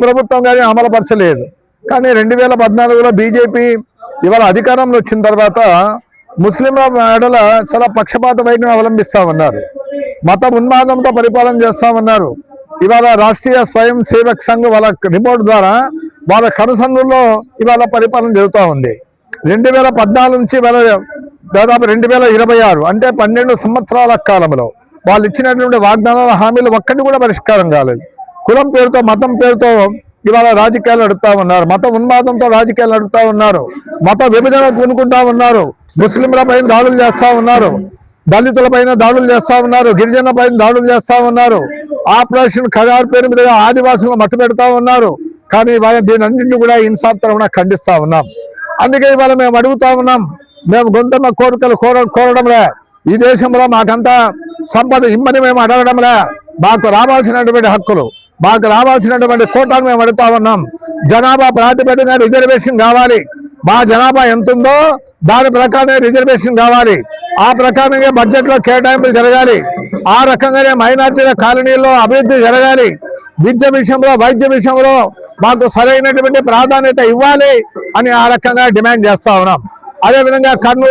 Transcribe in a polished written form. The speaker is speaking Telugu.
ప్రభుత్వం కానీ అమలుపరచలేదు. కానీ 2014లో బీజేపీ ఇవాళ అధికారంలో వచ్చిన తర్వాత ముస్లింల ఎడల చాలా పక్షపాత వైఖరిని అవలంబిస్తా ఉన్నారు. మత ఉన్మాదంతో పరిపాలన చేస్తామన్నారు. ఇవాళ రాష్ట్రీయ స్వయం సేవక్ సంఘ్ వాళ్ళ రిపోర్ట్ ద్వారా వాళ్ళ కనుసన్నుల్లో ఇవాళ పరిపాలన జరుగుతూ ఉంది. 2014 నుంచి దాదాపు 2026 అంటే 12 సంవత్సరాల కాలంలో వాళ్ళు ఇచ్చినటువంటి వాగ్దానాల హామీలు ఒక్కటి కూడా పరిష్కారం కాలేదు. కులం పేరుతో మతం పేరుతో ఇవాళ రాజకీయాలు నడుపుతా ఉన్నారు. మత ఉన్మాదంతో రాజకీయాలు నడుపుతా ఉన్నారు. మత విభజన కొనుక్కుంటా ఉన్నారు. ముస్లింల పైన దాడులు చేస్తా ఉన్నారు. దళితుల పైన దాడులు చేస్తా ఉన్నారు. గిరిజనుల పైన దాడులు చేస్తా ఉన్నారు. ఆపరేషన్ ఖగార్ పేరు మీద ఆదివాసులను మట్టు పెడతా ఉన్నారు. కానీ ఇవాళ దీని అన్నింటినీ కూడా ఇన్సాఫ్ తరఫున ఖండిస్తా ఉన్నాం. అందుకే ఇవాళ మేము అడుగుతా ఉన్నాం. మేము గొంతమ్మ కోరికలు కోరడంలే, ఈ దేశంలో మాకంతా సంపద ఇమ్మని మేము అడగడంలే. మాకు రావాల్సినటువంటి హక్కులు, మాకు రావాల్సినటువంటి కోటాను మేము అడుగుతా ఉన్నాం. జనాభా ప్రాతిపదికన రిజర్వేషన్ కావాలి. మా జనాభా ఎంత ఉందో దాని ప్రకారమే రిజర్వేషన్ కావాలి. ఆ ప్రకారంగా బడ్జెట్లో కేటాయింపులు జరగాలి. ఆ రకంగానే మైనార్టీల కాలనీల్లో అభివృద్ధి జరగాలి. విద్య విషయంలో, వైద్య విషయంలో మాకు సరైనటువంటి ప్రాధాన్యత ఇవ్వాలి అని ఆ రకంగా డిమాండ్ చేస్తా ఉన్నాం. అదేవిధంగా కర్నూలు